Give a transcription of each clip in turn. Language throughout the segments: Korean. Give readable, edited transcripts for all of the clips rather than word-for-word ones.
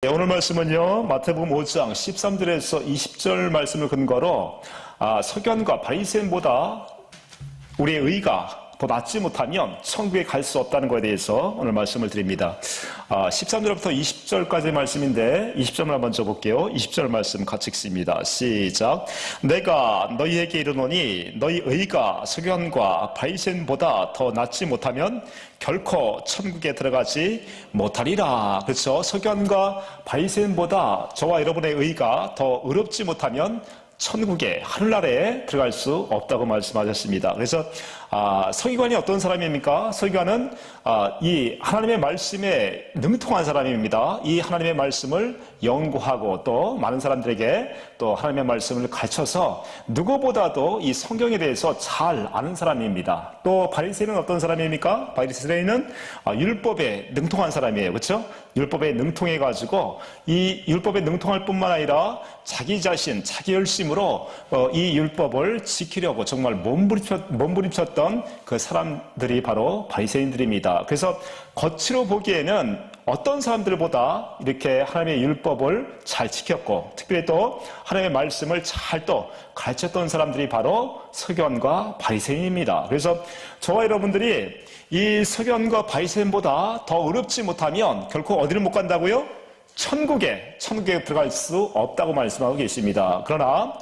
네, 오늘 말씀은요, 마태복음 5장 13절에서 20절 말씀을 근거로 서견과 바리새인보다 우리의 의가 더 낫지 못하면 천국에 갈 수 없다는 것에 대해서 오늘 말씀을 드립니다. 13절부터 20절까지의 말씀인데 20절을 먼저 볼게요. 20절 말씀 같이 읽습니다. 시작. 내가 너희에게 이르노니 너희 의가 서견과 바리새인보다 더 낫지 못하면 결코 천국에 들어가지 못하리라. 그렇죠? 서견과 바리새인보다 저와 여러분의 의가 더 의롭지 못하면 천국에 하늘나라에 들어갈 수 없다고 말씀하셨습니다. 그래서 서기관이 어떤 사람입니까? 서기관은 이 하나님의 말씀에 능통한 사람입니다. 이 하나님의 말씀을 연구하고 또 많은 사람들에게 또 하나님의 말씀을 가르쳐서 누구보다도 이 성경에 대해서 잘 아는 사람입니다. 또 바리새인은 어떤 사람입니까? 바리새인은 율법에 능통한 사람이에요. 그렇죠? 율법에 능통해가지고 이 율법에 능통할 뿐만 아니라 자기 자신, 자기 열심으로 이 율법을 지키려고 정말 몸부림쳤던 그 사람들이 바로 바리새인들입니다. 그래서 겉으로 보기에는 어떤 사람들보다 이렇게 하나님의 율법을 잘 지켰고 특별히 또 하나님의 말씀을 잘 또 가르쳤던 사람들이 바로 서기관과 바리새인입니다. 그래서 저와 여러분들이 이 서기관과 바리새인보다 더 의롭지 못하면 결코 어디를 못 간다고요? 천국에 들어갈 수 없다고 말씀하고 계십니다. 그러나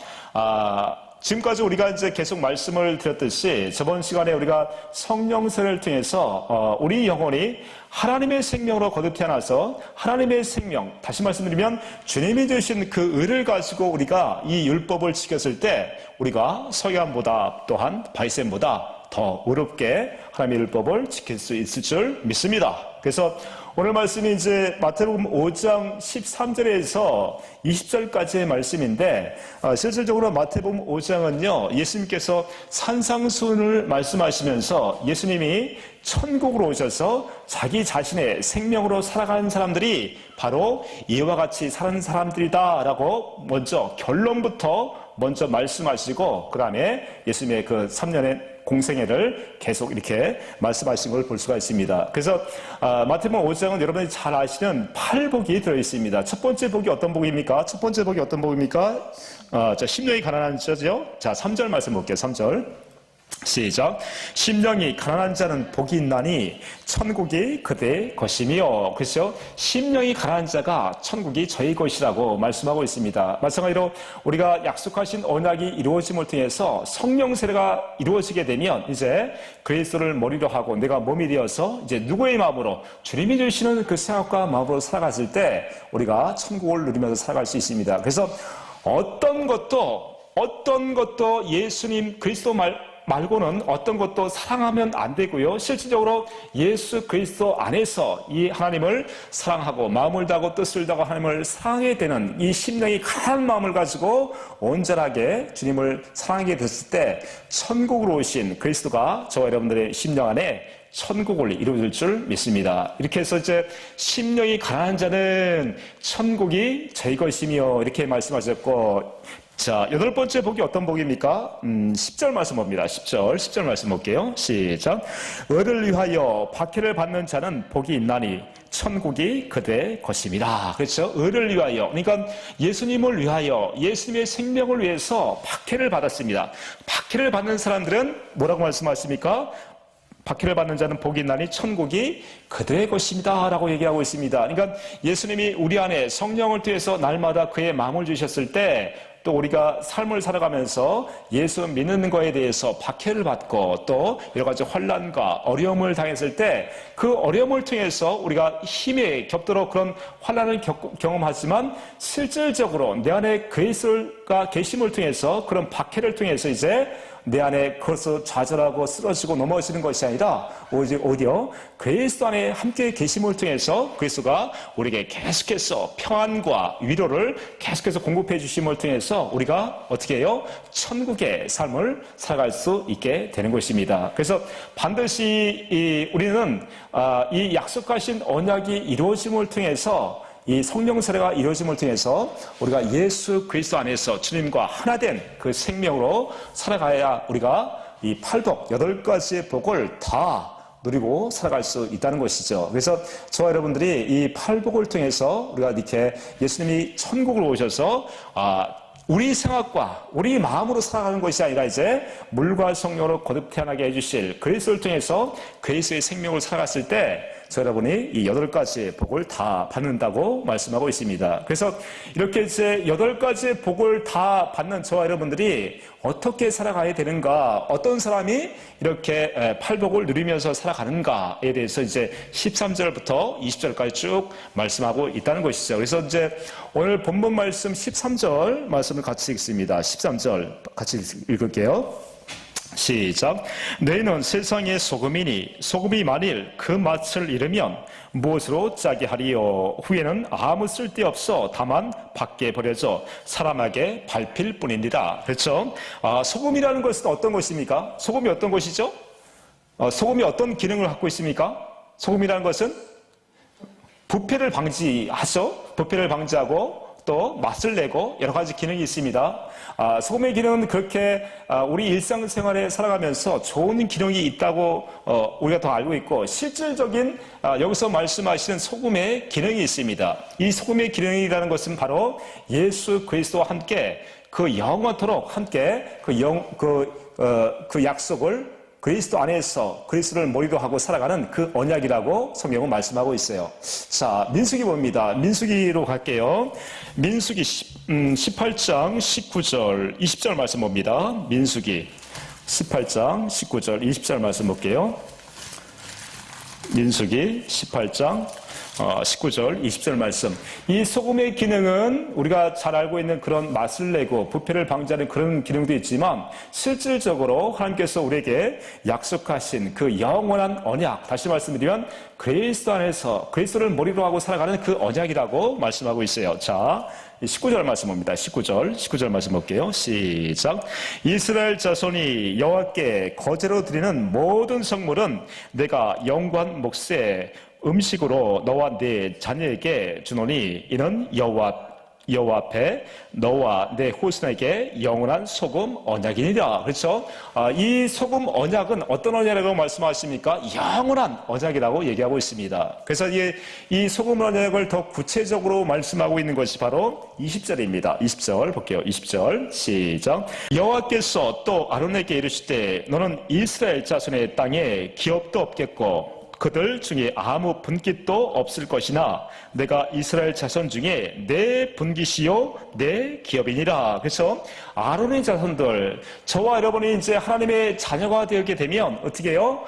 지금까지 우리가 이제 계속 말씀을 드렸듯이 저번 시간에 우리가 성령세를 통해서 우리 영혼이 하나님의 생명으로 거듭 태어나서 하나님의 생명, 다시 말씀드리면 주님이 주신 그 의를 가지고 우리가 이 율법을 지켰을 때 우리가 서기관보다 또한 바리새인보다 더 의롭게 하나님의 율법을 지킬 수 있을 줄 믿습니다. 그래서 오늘 말씀이 이제 마태복음 5장 13절에서 20절까지의 말씀인데 실질적으로 마태복음 5장은요 예수님께서 산상수훈을 말씀하시면서 예수님이 천국으로 오셔서 자기 자신의 생명으로 살아가는 사람들이 바로 이와 같이 사는 사람들이다 라고 먼저 결론부터 먼저 말씀하시고 그 다음에 예수님의 그 3년의 공생애를 계속 이렇게 말씀하신 걸 볼 수가 있습니다. 그래서 마태복음 5장은 여러분이 잘 아시는 8복이 들어있습니다. 첫 번째 복이 어떤 복입니까? 첫 번째 복이 어떤 복입니까? 심령이 가난한 자죠. 자, 3절 말씀 볼게요. 3절. 시작. 심령이 가난한 자는 복이 있나니 천국이 그대의 것이며. 그렇죠? 심령이 가난한 자가 천국이 저희 것이라고 말씀하고 있습니다. 마찬가지로 우리가 약속하신 언약이 이루어짐을 통해서 성령 세례가 이루어지게 되면 이제 그리스도를 머리로 하고 내가 몸이 되어서 이제 누구의 마음으로 주님이 주시는 그 생각과 마음으로 살아갔을 때 우리가 천국을 누리면서 살아갈 수 있습니다. 그래서 어떤 것도 예수님 그리스도 말고는 어떤 것도 사랑하면 안 되고요. 실질적으로 예수 그리스도 안에서 이 하나님을 사랑하고 마음을 다하고 뜻을 다하고 하나님을 사랑하게 되는 이 심령이 강한 마음을 가지고 온전하게 주님을 사랑하게 됐을 때 천국으로 오신 그리스도가 저와 여러분들의 심령 안에 천국을 이루어질 줄 믿습니다. 이렇게 해서 이제 심령이 가난한 자는 천국이 저희 것이며 이렇게 말씀하셨고 자, 8번째 복이 어떤 복입니까? 10절 말씀 봅니다. 10절 말씀 볼게요. 시작. 의를 위하여 박해를 받는 자는 복이 있나니 천국이 그대의 것입니다. 그렇죠? 의를 위하여. 그러니까 예수님을 위하여, 예수님의 생명을 위해서 박해를 받았습니다. 박해를 받는 사람들은 뭐라고 말씀하십니까? 박해를 받는 자는 복이 있나니 천국이 그들의 것입니다 라고 얘기하고 있습니다. 그러니까 예수님이 우리 안에 성령을 통해서 날마다 그의 마음을 주셨을 때 또 우리가 삶을 살아가면서 예수 믿는 거에 대해서 박해를 받고 또 여러 가지 환난과 어려움을 당했을 때 그 어려움을 통해서 우리가 힘에 겹도록 그런 환난을 경험하지만 실질적으로 내 안에 그리스도가 계심을 통해서 그런 박해를 통해서 이제 내 안에 그것을 좌절하고 쓰러지고 넘어지는 것이 아니라 오히려 그리스도 안에 함께 계심을 통해서 그리스도가 우리에게 계속해서 평안과 위로를 계속해서 공급해 주심을 통해서 우리가 어떻게 해요? 천국의 삶을 살아갈 수 있게 되는 것입니다. 그래서 반드시 우리는 이 약속하신 언약이 이루어짐을 통해서 이 성령 세례가 이루어짐을 통해서 우리가 예수 그리스도 안에서 주님과 하나 된 그 생명으로 살아가야 우리가 이 8복, 8가지의 복을 다 누리고 살아갈 수 있다는 것이죠. 그래서 저와 여러분들이 이 팔복을 통해서 우리가 이렇게 예수님이 천국을 오셔서 우리 생각과 우리 마음으로 살아가는 것이 아니라 이제 물과 성령으로 거듭 태어나게 해주실 그리스도를 통해서 그리스도의 생명을 살아갔을 때 저 여러분이 이 8가지의 복을 다 받는다고 말씀하고 있습니다. 그래서 이렇게 이제 8가지의 복을 다 받는 저와 여러분들이 어떻게 살아가야 되는가, 어떤 사람이 이렇게 팔복을 누리면서 살아가는가에 대해서 이제 13절부터 20절까지 쭉 말씀하고 있다는 것이죠. 그래서 이제 오늘 본문 말씀 13절 말씀을 같이 읽습니다. 13절 같이 읽을게요. 시작. 너희는 세상의 소금이니 소금이 만일 그 맛을 잃으면 무엇으로 짜게 하리요. 후에는 아무 쓸데없어 다만 밖에 버려져 사람에게 밟힐 뿐이니라. 그렇죠? 소금이라는 것은 어떤 것입니까? 소금이 어떤 것이죠? 소금이 어떤 기능을 갖고 있습니까? 소금이라는 것은 부패를 방지하죠. 부패를 방지하고 또 맛을 내고 여러 가지 기능이 있습니다. 소금의 기능은 그렇게 우리 일상생활에 살아가면서 좋은 기능이 있다고 우리가 더 알고 있고, 실질적인 여기서 말씀하시는 소금의 기능이 있습니다. 이 소금의 기능이라는 것은 바로 예수 그리스도와 함께 그 영원토록 함께 그 약속을 그리스도 안에서 그리스도를 머리로 하고 살아가는 그 언약이라고 성경은 말씀하고 있어요. 자, 민수기 봅니다. 민수기로 갈게요. 민수기 18장 19절 20절 말씀 봅니다. 민수기 18장 19절 20절 말씀 볼게요. 민수기 18장 19절 20절 말씀. 이 소금의 기능은 우리가 잘 알고 있는 그런 맛을 내고 부패를 방지하는 그런 기능도 있지만, 실질적으로 하나님께서 우리에게 약속하신 그 영원한 언약, 다시 말씀드리면 그리스도 안에서 그리스도를 머리로 하고 살아가는 그 언약이라고 말씀하고 있어요. 자, 19절 말씀 봅니다. 19절 말씀 볼게요. 시작. 이스라엘 자손이 여호와께 거제로 드리는 모든 성물은 내가 영광 몫의 음식으로 너와 네 자녀에게 주노니 이는 여호와 앞에 너와 내 후손에게 영원한 소금 언약이니라. 그렇죠? 이 소금 언약은 어떤 언약이라고 말씀하십니까? 영원한 언약이라고 얘기하고 있습니다. 그래서 이 소금 언약을 더 구체적으로 말씀하고 있는 것이 바로 20절입니다. 20절 볼게요. 20절 시작. 여호와께서 또 아론에게 이르시되 너는 이스라엘 자손의 땅에 기업도 없겠고 그들 중에 아무 분깃도 없을 것이나 내가 이스라엘 자손 중에 내 분깃이요 내 기업이니라. 그래서 아론의 자손들, 저와 여러분이 이제 하나님의 자녀가 되게 되면 어떻게 해요?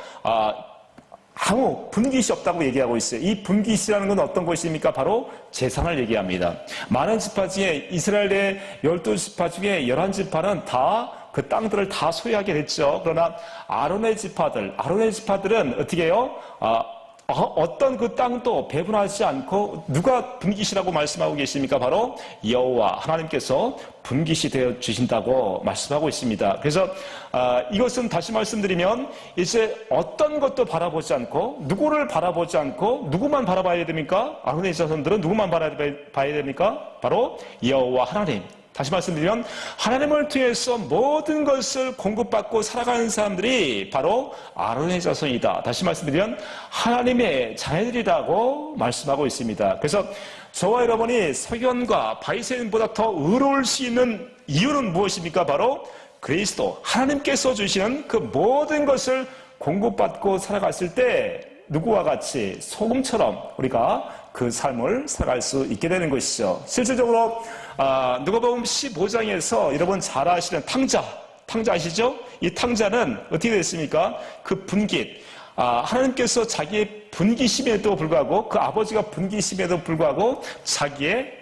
아무 분깃이 없다고 얘기하고 있어요. 이 분깃이라는 건 어떤 것입니까? 바로 재산을 얘기합니다. 많은 지파 중에 이스라엘의 12지파 중에 11지파는 다 그 땅들을 다 소유하게 됐죠. 그러나 아론의 지파들은 어떻게 해요? 어떤 그 땅도 배분하지 않고 누가 분깃이라고 말씀하고 계십니까? 바로 여호와 하나님께서 분깃이 되어 주신다고 말씀하고 있습니다. 그래서 이것은 다시 말씀드리면 이제 어떤 것도 바라보지 않고 누구를 바라보지 않고 누구만 바라봐야 됩니까? 아론의 자손들은 누구만 바라봐야 됩니까? 바로 여호와 하나님. 다시 말씀드리면 하나님을 통해서 모든 것을 공급받고 살아가는 사람들이 바로 아론의 자손이다. 다시 말씀드리면 하나님의 자녀들이라고 말씀하고 있습니다. 그래서 저와 여러분이 석연과 바리새인보다 더 의로울 수 있는 이유는 무엇입니까? 바로 그리스도 하나님께서 주시는 그 모든 것을 공급받고 살아갔을 때 누구와 같이 소금처럼 우리가 그 삶을 살아갈 수 있게 되는 것이죠. 실질적으로 누가복음 15장에서 여러분 잘 아시는 탕자 아시죠? 이 탕자는 어떻게 됐습니까? 그 분깃, 하나님께서 자기의 분깃임에도 불구하고 그 아버지가 분깃임에도 불구하고 자기의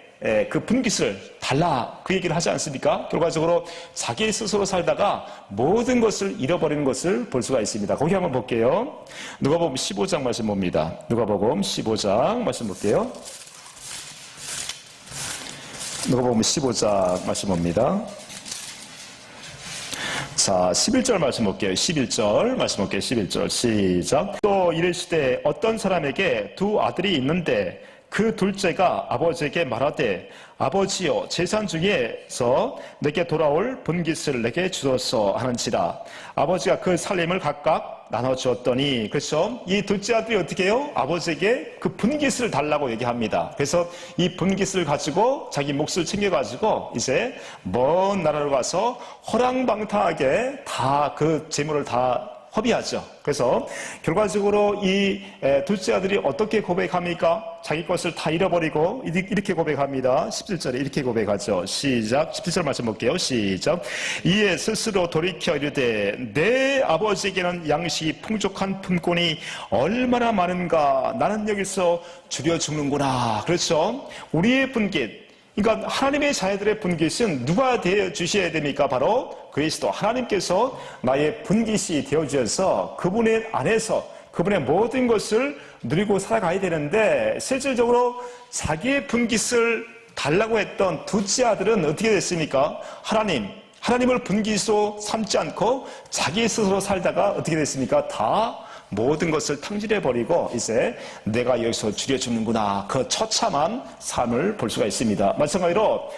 그 분깃을 달라 그 얘기를 하지 않습니까? 결과적으로 자기 스스로 살다가 모든 것을 잃어버리는 것을 볼 수가 있습니다. 거기 한번 볼게요. 누가복음 15장 말씀 봅니다. 누가복음 15장 말씀 볼게요. 누가복음 15장 말씀 봅니다. 자, 11절 말씀 볼게요. 11절 말씀 볼게요. 11절 시작. 또 이르시되 어떤 사람에게 두 아들이 있는데 그 둘째가 아버지에게 말하되 아버지여 재산 중에서 내게 돌아올 분깃을 내게 주소서 하는지라. 아버지가 그 살림을 각각 나눠주었더니, 그렇죠? 이 둘째 아들이 어떻게 해요? 아버지에게 그 분깃을 달라고 얘기합니다. 그래서 이 분깃을 가지고 자기 몫을 챙겨가지고 이제 먼 나라로 가서 허랑방탕하게 다 그 재물을 다 허비하죠. 그래서 결과적으로 이 둘째 아들이 어떻게 고백합니까? 자기 것을 다 잃어버리고 이렇게 고백합니다. 17절에 이렇게 고백하죠. 시작. 17절 말씀 볼게요. 시작. 이에 스스로 돌이켜 이르되 내 아버지에게는 양식이 풍족한 품꾼이 얼마나 많은가. 나는 여기서 줄여 죽는구나. 그렇죠. 우리의 분깃, 그러니까 하나님의 자녀들의 분깃은 누가 되어 주셔야 됩니까? 바로 그리스도. 하나님께서 나의 분깃이 되어 주셔서 그분의 안에서 그분의 모든 것을 누리고 살아가야 되는데, 실질적으로 자기의 분깃을 달라고 했던 둘째 아들은 어떻게 됐습니까? 하나님을 분깃으로 삼지 않고 자기 스스로 살다가 어떻게 됐습니까? 다 모든 것을 탕진해버리고 이제 내가 여기서 줄여 죽는구나, 그 처참한 삶을 볼 수가 있습니다. 마찬가지로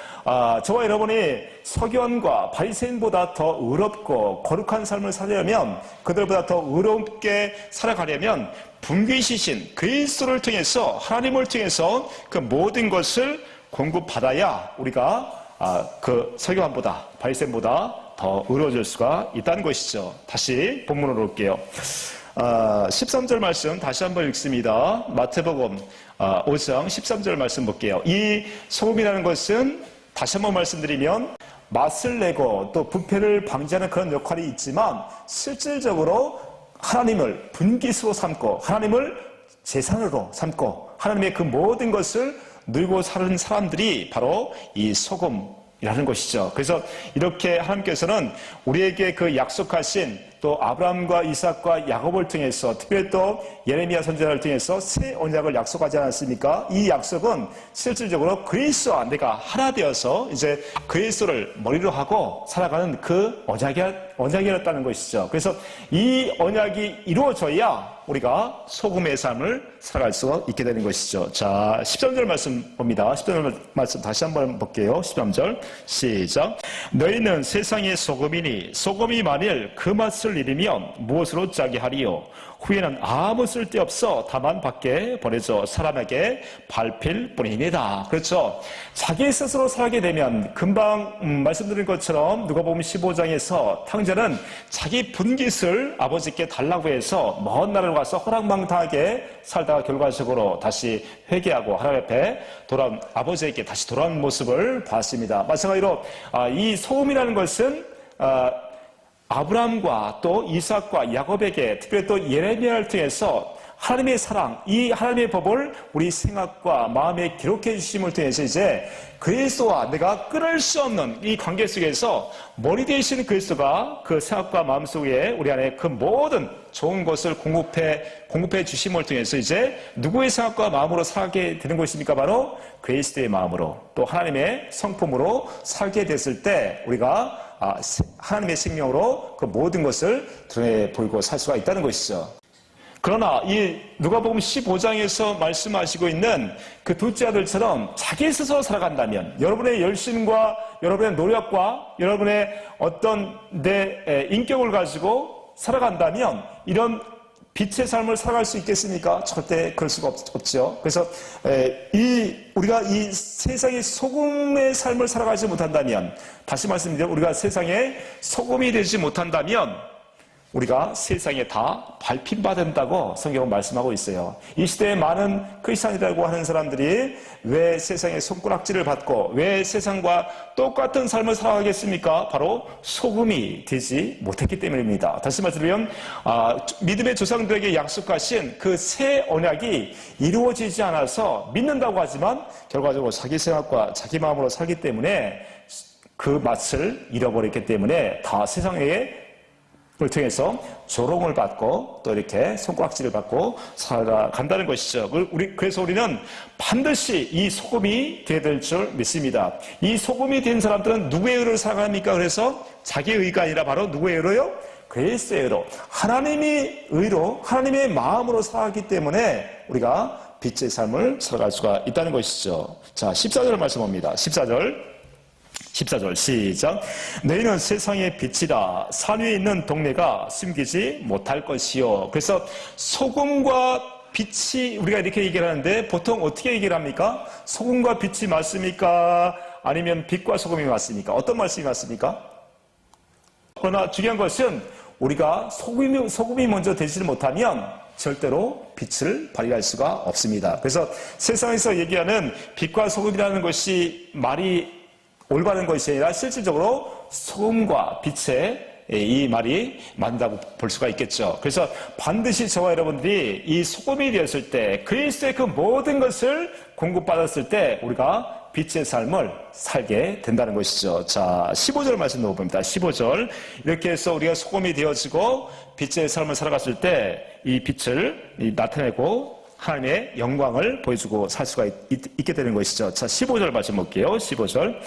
저와 여러분이 서기관과 바리새인보다 더 의롭고 거룩한 삶을 살려면, 그들보다 더 의롭게 살아가려면 분깃이신 그리스도를 통해서, 하나님을 통해서 그 모든 것을 공급받아야 우리가 그 서기관보다 바리새인보다 더 의로워질 수가 있다는 것이죠. 다시 본문으로 올게요. 13절 말씀 다시 한번 읽습니다. 마태복음 5장 13절 말씀 볼게요. 이 소금이라는 것은 다시 한번 말씀드리면 맛을 내고 또 부패를 방지하는 그런 역할이 있지만, 실질적으로 하나님을 분깃으로 삼고 하나님을 재산으로 삼고 하나님의 그 모든 것을 누리고 사는 사람들이 바로 이 소금이라는 것이죠. 그래서 이렇게 하나님께서는 우리에게 그 약속하신, 또 아브라함과 이삭과 야곱을 통해서, 특별히 또 예레미야 선지자를 통해서 새 언약을 약속하지 않았습니까? 이 약속은 실질적으로 그리스도와 내가 하나 되어서 이제 그리스도를 머리로 하고 살아가는 그 언약이었다는 것이죠. 그래서 이 언약이 이루어져야 우리가 소금의 삶을 살아갈 수 있게 되는 것이죠. 자, 13절 말씀 봅니다. 13절 말씀 다시 한번 볼게요. 13절 시작. 너희는 세상의 소금이니 소금이 만일 그 맛을 잃으면 무엇으로 짜게 하리요? 후에는 아무 쓸데없어 다만 밖에 버려져 사람에게 밟힐 뿐이니다. 그렇죠. 자기 스스로 살게 되면 금방 말씀드린 것처럼 누가복음 15장에서 탕자는 자기 분깃을 아버지께 달라고 해서 먼 나라로 가서 허랑방탕하게 살다가 결과적으로 다시 회개하고 하나님 앞에 돌아온 아버지에게 다시 돌아온 모습을 봤습니다. 마찬가지로 이 소금이라는 것은 아브라함과 또 이삭과 야곱에게, 특별히 또 예레미야를 통해서 하나님의 사랑, 이 하나님의 법을 우리 생각과 마음에 기록해 주심을 통해서 이제 그리스도와 내가 끊을 수 없는 이 관계 속에서 머리 되시는 그리스도가 그 생각과 마음 속에 우리 안에 그 모든 좋은 것을 공급해 주심을 통해서 이제 누구의 생각과 마음으로 살게 되는 것입니까? 바로 그리스도의 마음으로, 또 하나님의 성품으로 살게 됐을 때 우리가 하나님의 생명으로 그 모든 것을 드러내 보이고 살 수가 있다는 것이죠. 그러나 이 누가복음 15장에서 말씀하시고 있는 그 둘째 아들처럼 자기 스스로 살아간다면, 여러분의 열심과 여러분의 노력과 여러분의 어떤 내 인격을 가지고 살아간다면 이런 빛의 삶을 살아갈 수 있겠습니까? 절대 그럴 수가 없죠. 그래서 우리가 이 세상의 소금의 삶을 살아가지 못한다면, 다시 말씀드리면 우리가 세상의 소금이 되지 못한다면 우리가 세상에 다 밟힘받는다고 성경은 말씀하고 있어요. 이 시대에 많은 크리스찬이라고 하는 사람들이 왜 세상의 손가락질을 받고 왜 세상과 똑같은 삶을 살아가겠습니까? 바로 소금이 되지 못했기 때문입니다. 다시 말씀드리면 믿음의 조상들에게 약속하신 그 새 언약이 이루어지지 않아서 믿는다고 하지만 결과적으로 자기 생각과 자기 마음으로 살기 때문에 그 맛을 잃어버렸기 때문에 다 세상에 을 통해서 조롱을 받고 또 이렇게 손가락질을 받고 살아간다는 것이죠. 그래서 우리는 반드시 이 소금이 되어야 될 줄 믿습니다. 이 소금이 된 사람들은 누구의 의로 살아갑니까? 그래서 자기의 의가 아니라 바로 누구의 의로요? 그리스도의 의로, 하나님의 의로, 하나님의 마음으로 살아가기 때문에 우리가 빛의 삶을 살아갈 수가 있다는 것이죠. 자, 14절 말씀 봅니다. 14절 시작. 너희는 세상의 빛이다. 산 위에 있는 동네가 숨기지 못할 것이요. 그래서 소금과 빛이 우리가 이렇게 얘기를 하는데 보통 어떻게 얘기를 합니까? 소금과 빛이 맞습니까? 아니면 빛과 소금이 맞습니까? 어떤 말씀이 맞습니까? 그러나 중요한 것은 우리가 소금이 먼저 되지 못하면 절대로 빛을 발휘할 수가 없습니다. 그래서 세상에서 얘기하는 빛과 소금이라는 것이 말이 올바른 것이 아니라 실질적으로 소금과 빛의 이 말이 맞다고 볼 수가 있겠죠. 그래서 반드시 저와 여러분들이 이 소금이 되었을 때 그리스도의 그 모든 것을 공급받았을 때 우리가 빛의 삶을 살게 된다는 것이죠. 자, 15절 말씀 넣어봅니다. 15절. 이렇게 해서 우리가 소금이 되어지고 빛의 삶을 살아갔을 때 이 빛을 나타내고 하나님의 영광을 보여주고 살 수가 있게 되는 것이죠. 자, 15절 말씀 볼게요. 15절.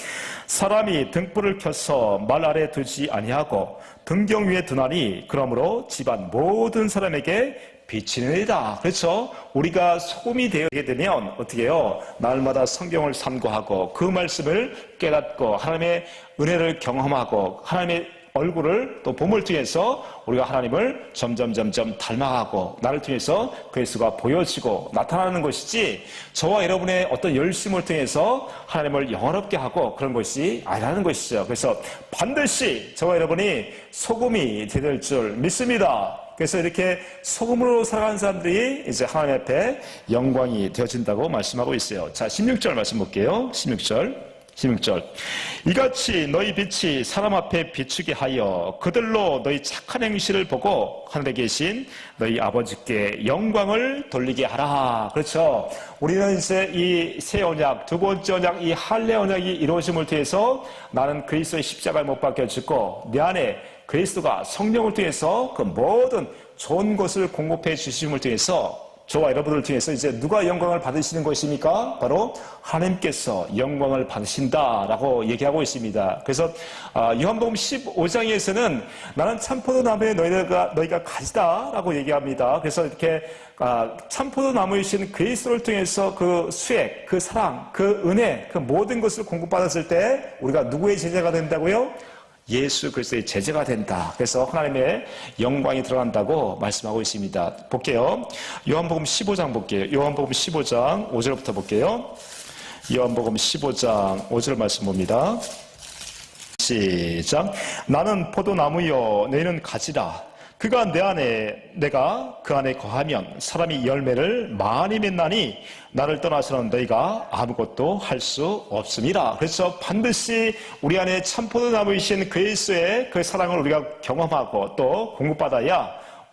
사람이 등불을 켜서 말 아래 두지 아니하고 등경 위에 두나니 그러므로 집안 모든 사람에게 비치느니라. 그렇죠? 우리가 소금이 되게 되면 어떻게 해요? 날마다 성경을 삼고하고 그 말씀을 깨닫고 하나님의 은혜를 경험하고 하나님의 얼굴을 또 봄을 통해서 우리가 하나님을 점점 닮아가고 나를 통해서 그리스도가 보여지고 나타나는 것이지 저와 여러분의 어떤 열심을 통해서 하나님을 영화롭게 하고 그런 것이 아니라는 것이죠. 그래서 반드시 저와 여러분이 소금이 될 줄 믿습니다. 그래서 이렇게 소금으로 살아가는 사람들이 이제 하나님 앞에 영광이 되어진다고 말씀하고 있어요. 자, 16절 말씀 볼게요. 16절. 이같이 너희 빛이 사람 앞에 비추게 하여 그들로 너희 착한 행실을 보고 하늘에 계신 너희 아버지께 영광을 돌리게 하라. 그렇죠. 우리는 이제 이 새 언약, 두 번째 언약, 이 할례 언약이 이루어짐을 통해서 나는 그리스도의 십자가에 못 박혀 죽고 내 안에 그리스도가 성령을 통해서 그 모든 좋은 것을 공급해 주심을 통해서 저와 여러분들을 통해서 이제 누가 영광을 받으시는 것입니까? 바로 하나님께서 영광을 받으신다라고 얘기하고 있습니다. 그래서 요한복음 15장에서는 나는 참포도나무에 너희가 가지다라고 얘기합니다. 그래서 이렇게 참포도나무이신 그리스도를 통해서 그 수액, 그 사랑, 그 은혜, 그 모든 것을 공급받았을 때 우리가 누구의 제자가 된다고요? 예수 그리스도의 제자가 된다. 그래서 하나님의 영광이 들어간다고 말씀하고 있습니다. 볼게요. 요한복음 15장 볼게요. 요한복음 15장 5절부터 볼게요. 요한복음 15장 5절 말씀 봅니다. 시작. 나는 포도나무요 너희는 가지라. 그가 내 안에 내가 그 안에 거하면 사람이 열매를 많이 맺나니 나를 떠나서는 너희가 아무것도 할 수 없습니다. 그래서 반드시 우리 안에 참포도나무이신 그리스도의 그 사랑을 우리가 경험하고 또 공급받아야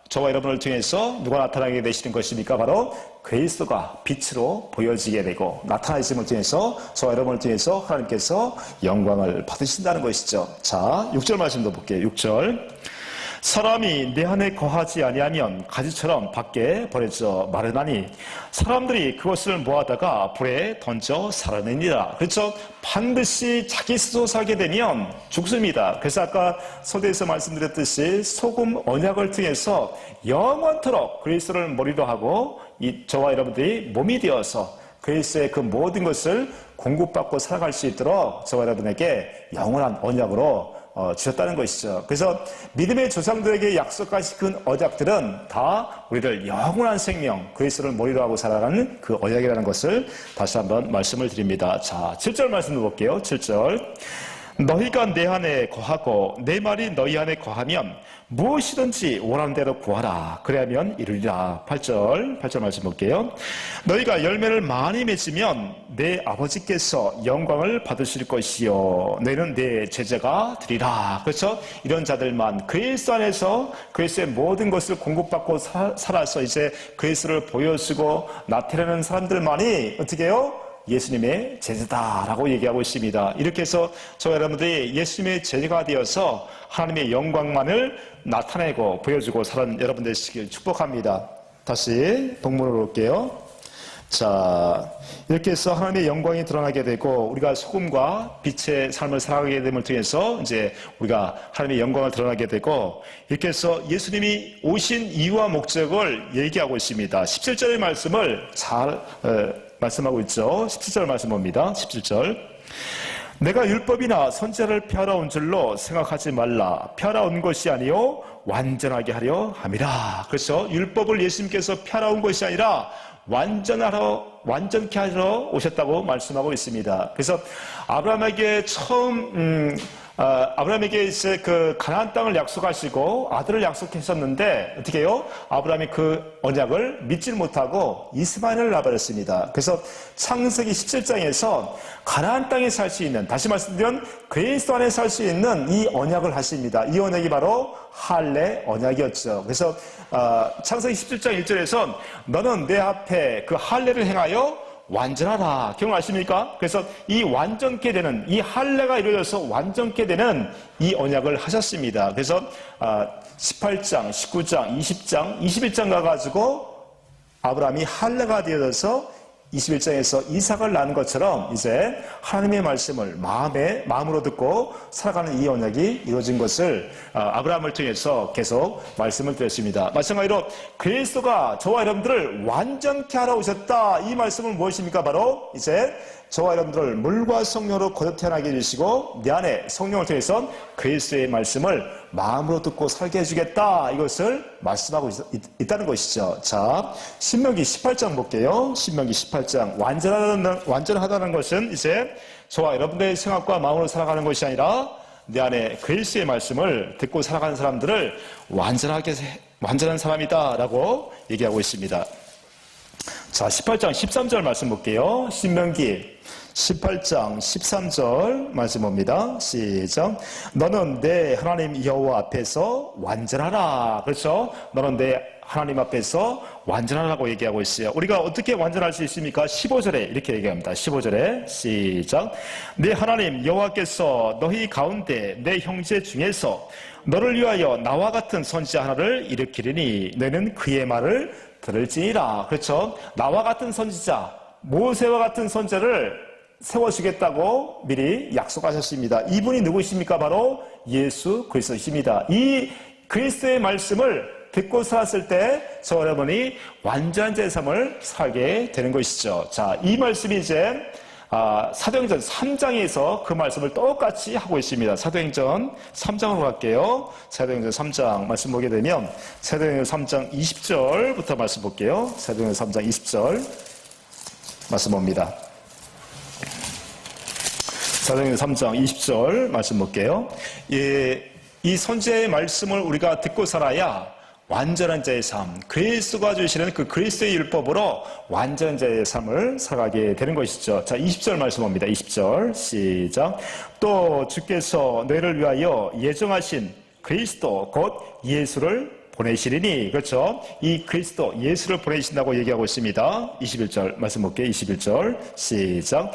저와 여러분을 통해서 누가 나타나게 되시는 것입니까? 바로 그리스도가 빛으로 보여지게 되고 나타나심을 통해서 저와 여러분을 통해서 하나님께서 영광을 받으신다는 것이죠. 자, 6절 말씀도 볼게요. 6절. 사람이 내 안에 거하지 아니하면 가지처럼 밖에 버려져 마르나니 사람들이 그것을 모아다가 불에 던져 살아내니라. 그렇죠? 반드시 자기 스스로 살게 되면 죽습니다. 그래서 아까 서두에서 말씀드렸듯이 소금 언약을 통해서 영원토록 그리스도를 머리로 하고 저와 여러분들이 몸이 되어서 그리스도의 그 모든 것을 공급받고 살아갈 수 있도록 저와 여러분에게 영원한 언약으로 주셨다는 것이죠. 그래서 믿음의 조상들에게 약속하신 그 언약들은 다 우리를 영원한 생명, 그리스도를 머리로 하고 살아가는 그 언약이라는 것을 다시 한번 말씀을 드립니다. 자, 7절 말씀을 볼게요. 7절. 너희가 내 안에 거하고 내 말이 너희 안에 거하면 무엇이든지 원하는 대로 구하라. 그래야면 이루리라. 8절 말씀 볼게요. 너희가 열매를 많이 맺으면 내 아버지께서 영광을 받으실 것이요 너희는 내 제자가 되리라. 그렇죠? 이런 자들만 그리스도 안에서 그리스도의 모든 것을 공급받고 살아서 이제 그리스도를 보여주고 나타내는 사람들만이 어떻게 해요? 예수님의 제자다라고 얘기하고 있습니다. 이렇게 해서 저와 여러분들이 예수님의 제자가 되어서 하나님의 영광만을 나타내고 보여주고 사는 여러분들 되시길 축복합니다. 다시 본문으로 올게요. 자, 이렇게 해서 하나님의 영광이 드러나게 되고 우리가 소금과 빛의 삶을 살아가게 됨을 통해서 이제 우리가 하나님의 영광을 드러나게 되고 이렇게 해서 예수님이 오신 이유와 목적을 얘기하고 있습니다. 17절의 말씀을 잘 말씀하고 있죠. 17절 말씀 봅니다. 17절. 내가 율법이나 선지자를 펴러 온 줄로 생각하지 말라. 펴러 온 것이 아니요 완전하게 하려 함이라. 그래서 율법을 예수님께서 펴러 온 것이 아니라 완전케 하러 오셨다고 말씀하고 있습니다. 그래서 아브라함에게 아브라함에게 이제 그 가나안 땅을 약속하시고 아들을 약속하셨는데 어떻게 해요? 아브라함이 그 언약을 믿지 못하고 이스마엘을 낳아버렸습니다. 그래서 창세기 17장에서 가나안 땅에 살 수 있는, 다시 말씀드리면 그리스도 안에 살 수 있는 이 언약을 하십니다. 이 언약이 바로 할례 언약이었죠. 그래서 창세기 17장 1절에서 너는 내 앞에 그 할례를 행하여 완전하라. 기억나십니까? 그래서 이 완전케 되는, 이 할례가 이루어져서 완전케 되는 이 언약을 하셨습니다. 그래서 18장, 19장, 20장, 21장 가가지고 아브라함이 할례가 되어져서 21장에서 이삭을 낳은 것처럼 이제 하나님의 말씀을 마음으로 듣고 살아가는 이 언약이 이루어진 것을 아브라함을 통해서 계속 말씀을 드렸습니다. 마찬가지로 그리스도가 저와 여러분들을 완전케 하러 오셨다. 이 말씀은 무엇입니까? 바로 이제 저와 여러분들을 물과 성령으로 거듭 태어나게 해주시고 내 안에 성령을 통해서 그리스도의 말씀을 마음으로 듣고 살게 해주겠다. 이것을 말씀하고 있다는 것이죠. 자, 신명기 18장 볼게요. 신명기 18장. 완전하다는 것은 이제 저와 여러분들의 생각과 마음으로 살아가는 것이 아니라 내 안에 그리스도의 말씀을 듣고 살아가는 사람들을 완전한 사람이다라고 얘기하고 있습니다. 자, 18장 13절 말씀 볼게요. 신명기 18장 13절 말씀 봅니다. 시작. 너는 내 하나님 여호와 앞에서 완전하라. 그렇죠? 너는 내 하나님 앞에서 완전하라고 얘기하고 있어요. 우리가 어떻게 완전할 수 있습니까? 15절에 이렇게 얘기합니다. 15절에 시작. 내 하나님 여호와께서 너희 가운데 내 형제 중에서 너를 위하여 나와 같은 선지자 하나를 일으키리니 너는 그의 말을 들을지니라. 그렇죠? 나와 같은 선지자, 모세와 같은 선지자를 세워주겠다고 미리 약속하셨습니다. 이분이 누구십니까? 바로 예수 그리스도이십니다. 이 그리스도의 말씀을 듣고 살았을 때 저 여러분이 완전한 자의 삶을 살게 되는 것이죠. 자, 이 말씀이 이제 사도행전 3장에서 그 말씀을 똑같이 하고 있습니다. 사도행전 3장으로 갈게요. 사도행전 3장 말씀 보게 되면 사도행전 3장 20절부터 말씀 볼게요. 사도행전 3장 20절 말씀 봅니다. 사도행전 3장 20절 말씀 볼게요. 이 선지자의 말씀을 우리가 듣고 살아야 완전한 자의 삶, 그리스도가 주시는 그 그리스도의 율법으로 완전한 자의 삶을 살아가게 되는 것이죠. 자, 20절 말씀 봅니다. 20절 시작. 또 주께서 너희를 위하여 예정하신 그리스도 곧 예수를 보내시리니. 그렇죠? 이 그리스도 예수를 보내신다고 얘기하고 있습니다. 21절 말씀 볼게요. 21절 시작.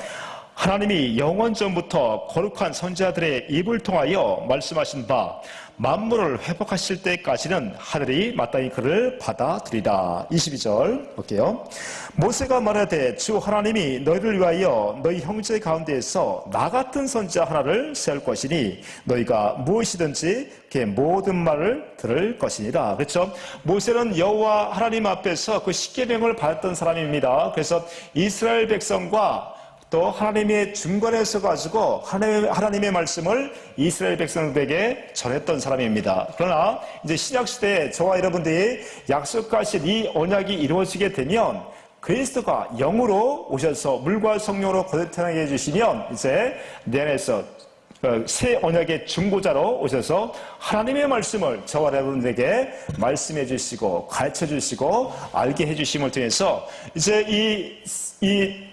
하나님이 영원 전부터 거룩한 선지자들의 입을 통하여 말씀하신 바 만물을 회복하실 때까지는 하늘이 마땅히 그를 받아들이라. 22절 볼게요. 모세가 말하되 주 하나님이 너희를 위하여 너희 형제 가운데에서 나 같은 선지자 하나를 세울 것이니 너희가 무엇이든지 그의 모든 말을 들을 것이니라. 그렇죠? 모세는 여호와 하나님 앞에서 그 십계명을 받았던 사람입니다. 그래서 이스라엘 백성과 또 하나님의 중간에 서가지고 하나님의 말씀을 이스라엘 백성들에게 전했던 사람입니다. 그러나 이제 신약시대에 저와 여러분들이 약속하신 이 언약이 이루어지게 되면 그리스도가 영으로 오셔서 물과 성령으로 거듭 태어나게 해주시면 이제 내 안에서 새 언약의 중보자로 오셔서 하나님의 말씀을 저와 여러분들에게 말씀해 주시고 가르쳐 주시고 알게 해 주심을 통해서 이제 이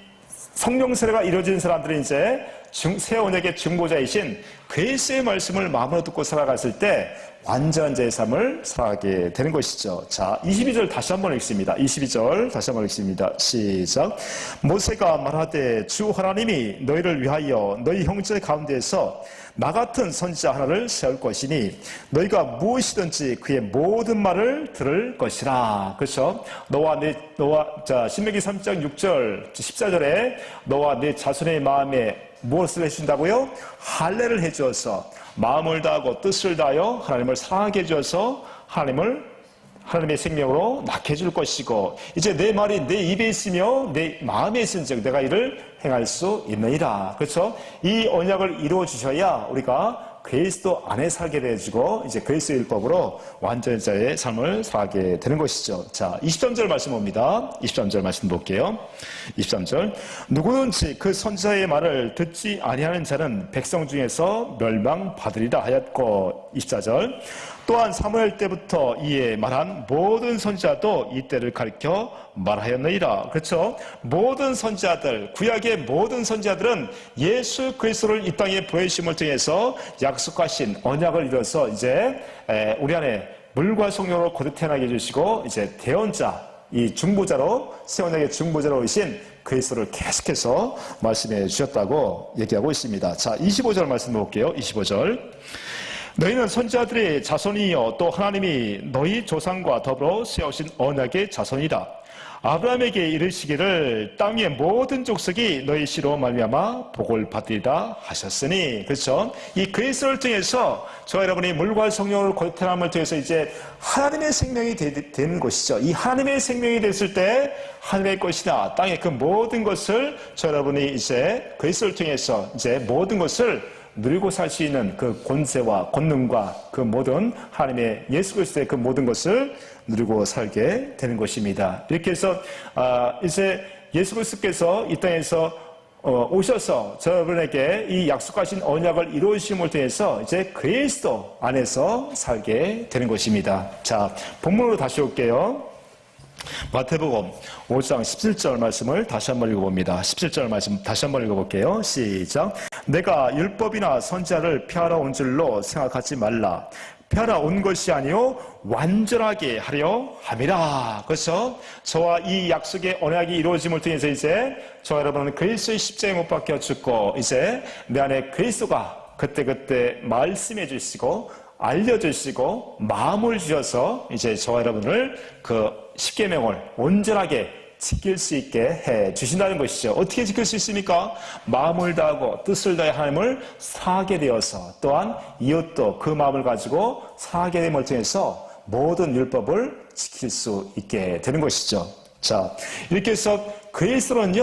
성령 세례가 이루어진 사람들은 이제 새 언약의 중보자이신 그리스도의 말씀을 마음으로 듣고 살아갔을 때 완전한 자의 삶을 살아가게 되는 것이죠. 자, 22절 다시 한번 읽습니다. 22절 다시 한번 읽습니다. 시작. 모세가 말하되 주 하나님이 너희를 위하여 너희 형제 가운데에서 나 같은 선지자 하나를 세울 것이니 너희가 무엇이든지 그의 모든 말을 들을 것이라. 그렇죠? 자, 신명기 3장 6절 14절에 너와 내 자손의 마음에 무엇을 해준다고요? 할례를 해주어서 마음을 다하고 뜻을 다하여 하나님을 사랑하게 해주어서 하나님의 생명으로 낳게 해줄 것이고, 이제 내 말이 내 입에 있으며 내 마음에 있은즉 내가 이를 행할 수 있느니라. 그렇죠? 이 언약을 이루어 주셔야 우리가 그리스도 안에 살게 되어지고 이제 그리스도 율법으로 완전한 자의 삶을 살게 되는 것이죠. 자, 23절 말씀 봅니다. 23절 말씀 볼게요. 23절. 누구든지 그 선지자의 말을 듣지 아니하는 자는 백성 중에서 멸망받으리라 하였고, 24절. 또한 사무엘 때부터 이에 말한 모든 선지자도 이 때를 가리켜 말하였느니라. 그렇죠? 모든 선지자들, 구약의 모든 선지자들은 예수 그리스도를 이 땅에 보내심을 통해서 약속하신 언약을 이뤄서 이제 우리 안에 물과 성령으로 거듭 태어나게 해주시고 이제 대언자, 이 중보자로 새 언약의 중보자로 오신 그리스도를 계속해서 말씀해 주셨다고 얘기하고 있습니다. 자, 25절 말씀 볼게요. 25절. 너희는 선지자들의 자손이요 또 하나님이 너희 조상과 더불어 세우신 언약의 자손이다. 아브라함에게 이르시기를 땅의 모든 족속이 너희 씨로 말미암아 복을 받으리라 하셨으니. 그렇죠? 이 그리스도를 통해서 저와 여러분이 물과 성령으로 거듭남을 통해서 이제 하나님의 생명이 되는 것이죠. 이 하나님의 생명이 됐을 때 하늘의 것이나 땅의 그 모든 것을 저와 여러분이 이제 그리스도를 통해서 이제 모든 것을 누리고 살 수 있는 그 권세와 권능과 그 모든 하나님의 예수 그리스도의 그 모든 것을 누리고 살게 되는 것입니다. 이렇게 해서 이제 예수 그리스도께서 이 땅에서 오셔서 여러분에게 이 약속하신 언약을 이루심을 통해서 이제 그리스도 안에서 살게 되는 것입니다. 자, 본문으로 다시 올게요. 마태복음 5장 17절 말씀을 다시 한번 읽어봅니다. 17절 말씀 다시 한번 읽어볼게요. 시작. 내가 율법이나 선지자를 폐하러 온 줄로 생각하지 말라. 폐하러 온 것이 아니요 완전하게 하려 함이라. 그렇죠? 저와 이 약속의 언약이 이루어짐을 통해서 이제 저와 여러분은 그리스도의 십자가에 못 박혀 죽고 이제 내 안에 그리스도가 그때그때 말씀해 주시고 알려주시고 마음을 주셔서 이제 저와 여러분을 그 십계명을 온전하게 지킬 수 있게 해 주신다는 것이죠. 어떻게 지킬 수 있습니까? 마음을 다하고 뜻을 다해 하나님을 사하게 되어서 또한 이웃도 그 마음을 가지고 사하게 됨을 통해서 모든 율법을 지킬 수 있게 되는 것이죠. 자, 이렇게 해서 그리스도는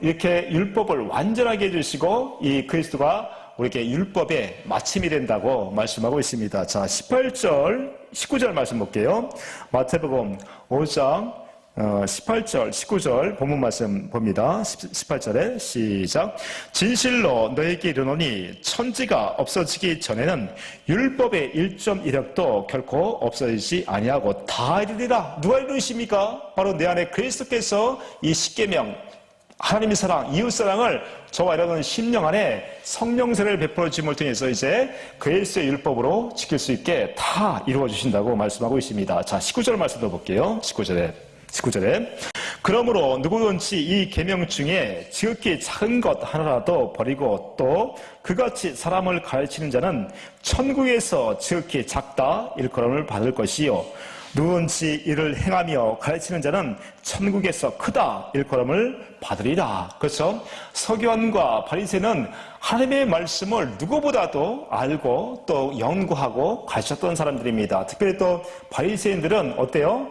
이렇게 율법을 완전하게 해주시고 이 그리스도가 우리에게 율법의 마침이 된다고 말씀하고 있습니다. 자, 18절, 19절 말씀 볼게요. 마태복음 5장 18절, 19절 본문 말씀 봅니다. 18절에 시작. 진실로 너에게 이르노니 천지가 없어지기 전에는 율법의 1.1획도 결코 없어지지 아니하고 다 이루리라. 누가 이루십니까? 바로 내 안에 그리스도께서 이 십계명, 하나님의 사랑, 이웃 사랑을 저와 여러분 심령 안에 성령세를 베풀어 주심을 통해서 이제 그리스도의 율법으로 지킬 수 있게 다 이루어 주신다고 말씀하고 있습니다. 자, 19절 말씀도 볼게요. 19절에 그러므로 누구든지 이 계명 중에 지극히 작은 것 하나라도 버리고 또 그같이 사람을 가르치는 자는 천국에서 지극히 작다 일컬음을 받을 것이요 누군지 이를 행하며 가르치는 자는 천국에서 크다 일컬음을 받으리라. 그렇죠? 서기관과 바리새는 하나님의 말씀을 누구보다도 알고 또 연구하고 가르쳤던 사람들입니다. 특별히 또 바리새인들은 어때요?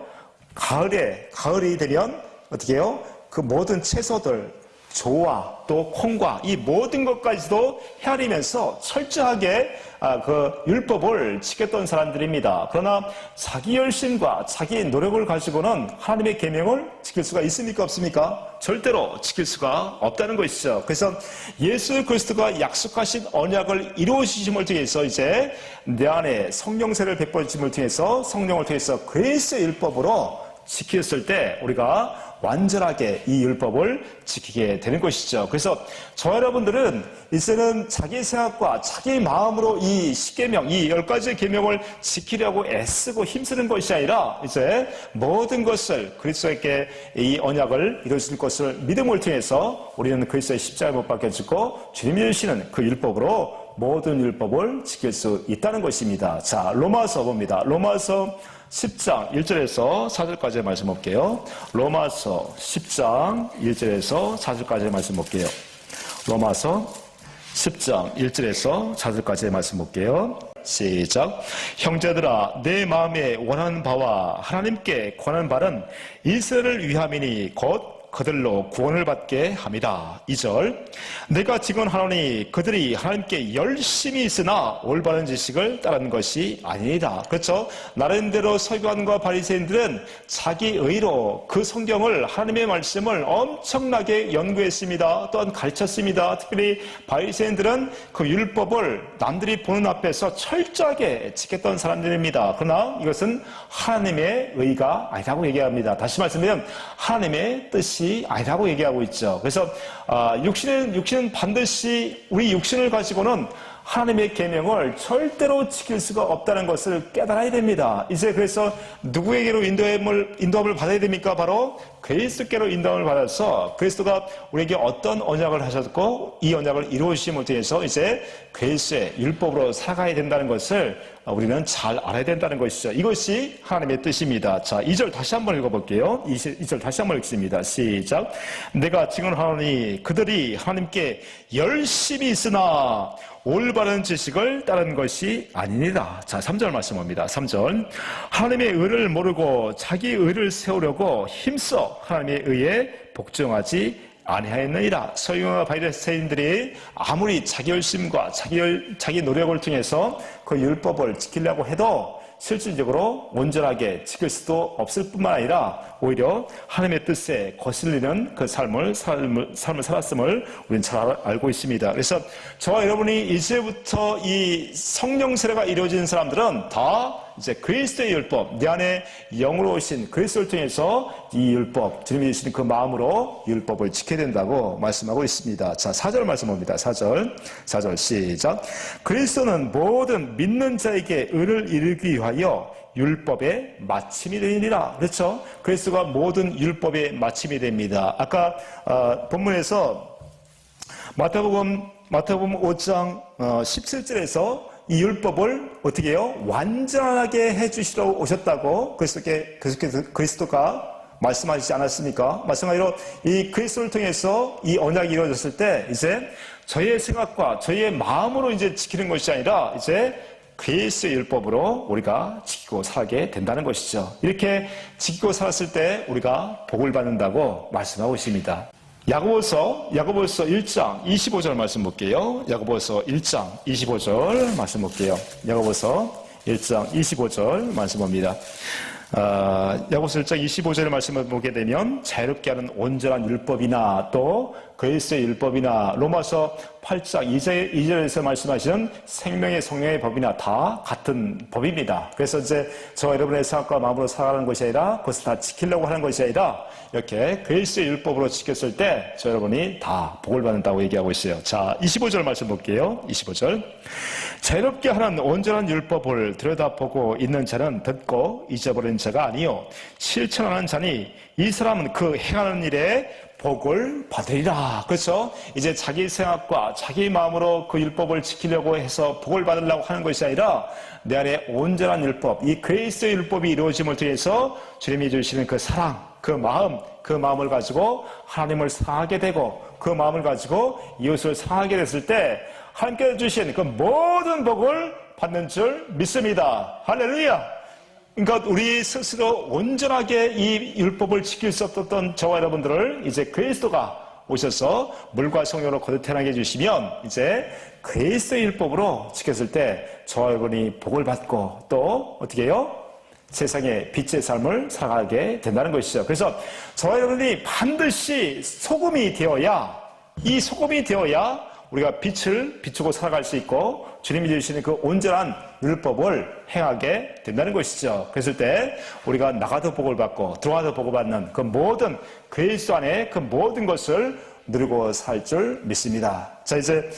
가을이 되면 어떻게 해요? 그 모든 채소들, 조와 또 콩과 이 모든 것까지도 헤아리면서 철저하게 그 율법을 지켰던 사람들입니다. 그러나 자기 열심과 자기 노력을 가지고는 하나님의 계명을 지킬 수가 있습니까? 없습니까? 절대로 지킬 수가 없다는 것이죠. 그래서 예수 그리스도가 약속하신 언약을 이루어주심을 통해서 이제 내 안에 성령세를 베풀어 주심을 통해서 성령을 통해서 그리스도의 율법으로 지켰을 때 우리가 완전하게 이 율법을 지키게 되는 것이죠. 그래서 저 여러분들은 이제는 자기 생각과 자기 마음으로 이 10계명, 이 10가지 계명을 지키려고 애쓰고 힘쓰는 것이 아니라 이제 모든 것을 그리스도에게 이 언약을 이루실 것을 믿음을 통해서 우리는 그리스도의 십자가에 못 박혀지고 주님이 주시는 그 율법으로 모든 율법을 지킬 수 있다는 것입니다. 자, 로마서 봅니다. 로마서 10장 1절에서 4절까지의 말씀 볼게요. 로마서 10장 1절에서 4절까지의 말씀 볼게요. 로마서 10장 1절에서 4절까지의 말씀 볼게요. 시작. 형제들아, 내 마음에 원하는 바와 하나님께 권하는 바는 이스라엘을 위함이니 곧 그들로 구원을 받게 함이라. 2절. 내가 증언하노니 그들이 하나님께 열심히 있으나 올바른 지식을 따르는 것이 아니니라. 그렇죠? 나름대로 서기관과 바리새인들은 자기 의로 그 성경을, 하나님의 말씀을 엄청나게 연구했습니다. 또한 가르쳤습니다. 특별히 바리새인들은 그 율법을 남들이 보는 앞에서 철저하게 지켰던 사람들입니다. 그러나 이것은 하나님의 의가 아니라고 얘기합니다. 다시 말씀드리면 하나님의 뜻이 아니라고 얘기하고 있죠. 그래서 육신은 반드시 우리 육신을 가지고는 하나님의 계명을 절대로 지킬 수가 없다는 것을 깨달아야 됩니다. 이제 그래서 누구에게로 인도함을 받아야 됩니까? 바로 그리스도께로 인도함을 받아서 그리스도가 우리에게 어떤 언약을 하셨고 이 언약을 이루어주심을 통해서 이제 그리스도의 율법으로 살아가야 된다는 것을 우리는 잘 알아야 된다는 것이죠. 이것이 하나님의 뜻입니다. 자, 2절 다시 한번 읽어볼게요. 2절 다시 한번 읽습니다. 시작. 내가 증언하노니 그들이 하나님께 열심히 있으나 올바른 지식을 따르는 것이 아니니라. 자, 3절 말씀합니다. 3절. 하나님의 의를 모르고 자기 의를 세우려고 힘써 하나님의 의에 복종하지 아니하였느니라. 서기관과 바리새인들이 아무리 자기 열심과 자기 노력을 통해서 그 율법을 지키려고 해도 실질적으로 온전하게 지킬 수도 없을 뿐만 아니라 오히려 하나님의 뜻에 거슬리는 그 삶을 살았음을 우리는 잘 알고 있습니다. 그래서 저와 여러분이 이제부터 이 성령 세례가 이루어지는 사람들은 다 이제 그리스도의 율법, 내 안에 영으로 오신 그리스도를 통해서 이 율법, 주님이 주시는 그 마음으로 율법을 지켜야 된다고 말씀하고 있습니다. 자, 4절 말씀 봅니다. 4절 시작. 그리스도는 모든 믿는 자에게 의를 이루기 위하여 율법의 마침이 되니라. 그렇죠? 그리스도가 모든 율법의 마침이 됩니다. 아까 본문에서 마태복음 5장 17절에서 이 율법을 어떻게 해요? 완전하게 해주시러 오셨다고 그리스도가 말씀하시지 않았습니까? 마찬가지로 이 그리스도를 통해서 이 언약이 이루어졌을 때 이제 저희의 생각과 저희의 마음으로 이제 지키는 것이 아니라 이제 그리스도의 율법으로 우리가 지키고 살게 된다는 것이죠. 이렇게 지키고 살았을 때 우리가 복을 받는다고 말씀하고 있습니다. 야고보서 1장 25절 말씀 볼게요. 야고보서 1장 25절 말씀 볼게요. 야고보서 1장 25절 말씀 봅니다. 야고보서 1장 25절의 말씀을 보게 되면 자유롭게 하는 온전한 율법이나 또 그리스도의 율법이나 로마서 8장 2절에서 말씀하시는 생명의 성령의 법이나 다 같은 법입니다. 그래서 이제 저와 여러분의 생각과 마음으로 살아가는 것이 아니라 그것을 다 지키려고 하는 것이 아니라 이렇게 그리스도의 율법으로 지켰을 때 저 여러분이 다 복을 받는다고 얘기하고 있어요. 자, 25절 말씀 볼게요. 25절. 자유롭게 하는 온전한 율법을 들여다보고 있는 자는 듣고 잊어버린 자가 아니요 실천하는 자니 이 사람은 그 행하는 일에 복을 받으리라. 그렇죠? 이제 자기 생각과 자기 마음으로 그 율법을 지키려고 해서 복을 받으려고 하는 것이 아니라 내 안에 온전한 율법, 이 그리스도의 율법이 이루어짐을 통해서 주님이 주시는 그 사랑, 그 마음을 가지고 하나님을 사랑하게 되고 그 마음을 가지고 이웃을 사랑하게 됐을 때 하나님께서 주신 그 모든 복을 받는 줄 믿습니다. 할렐루야! 그러니까 우리 스스로 온전하게 이 율법을 지킬 수 없었던 저와 여러분들을 이제 그리스도가 오셔서 물과 성령으로 거듭 태어나게 해주시면 이제 그리스도의 율법으로 지켰을 때 저와 여러분이 복을 받고 또 어떻게 해요? 세상의 빛의 삶을 살아가게 된다는 것이죠. 그래서 저와 여러분이 반드시 소금이 되어야 우리가 빛을 비추고 살아갈 수 있고 주님이 주시는 그 온전한 율법을 행하게 된다는 것이죠. 그랬을 때 우리가 나가도 복을 받고 들어가도 복을 받는 그 모든 그리스도 안에 그 모든 것을 누리고 살 줄 믿습니다. 자, 이제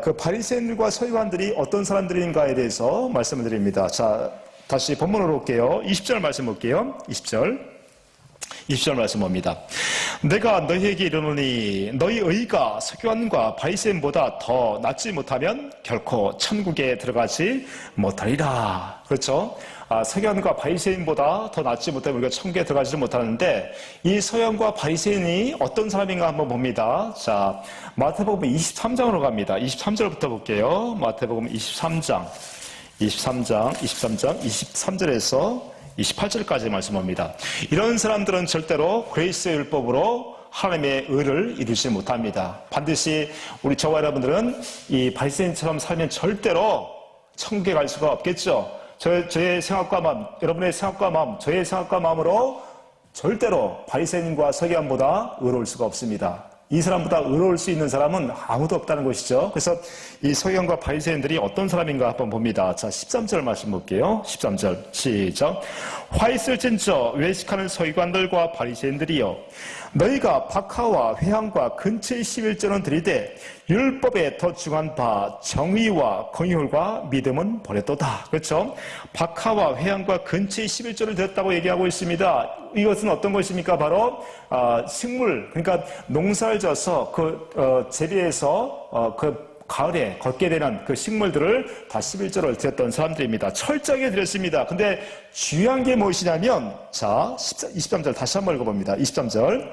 그 바리새인들과 서기관들이 어떤 사람들인가에 대해서 말씀을 드립니다. 자, 다시 본문으로 올게요. 20절 말씀 볼게요. 20절 말씀 봅니다. 내가 너희에게 이르노니 너희 의가 서기관과 바리새인보다 더 낫지 못하면 결코 천국에 들어가지 못하리라. 그렇죠? 서기관과 바리새인보다 더 낫지 못하면 우리가 천국에 들어가지 못하는데 이 서기관과 바리새인이 어떤 사람인가 한번 봅니다. 자, 마태복음 23장으로 갑니다. 23절부터 볼게요. 마태복음 23장 23절에서 28절까지 말씀합니다. 이런 사람들은 절대로 그리스도의 율법으로 하나님의 의를 이루지 못합니다. 반드시 저와 여러분들은 이 바리새인처럼 살면 절대로 천국에 갈 수가 없겠죠. 저의 생각과 마음, 여러분의 생각과 마음, 저의 생각과 마음으로 절대로 바리새인과 서기관보다 의로울 수가 없습니다. 이 사람보다 의로울 수 있는 사람은 아무도 없다는 것이죠. 그래서 이 서기관과 바리새인들이 어떤 사람인가 한번 봅니다. 자, 13절 말씀 볼게요. 13절 시작. 화 있을진저 외식하는 서기관들과 바리새인들이여 너희가 박하와 회향과 근처의 11조는 들이되 율법에 더 중한 바 정의와 긍휼과 믿음은 버렸도다. 그렇죠? 박하와 회향과 근처의 11조를 드렸다고 얘기하고 있습니다. 이것은 어떤 것입니까? 바로 식물, 그러니까 농사를 져서 재배해서 가을에 걷게 되는 그 식물들을 다 11조를 드렸던 사람들입니다. 철저하게 드렸습니다. 근데 중요한 게 무엇이냐면, 자, 23절 다시 한번 읽어봅니다. 23절.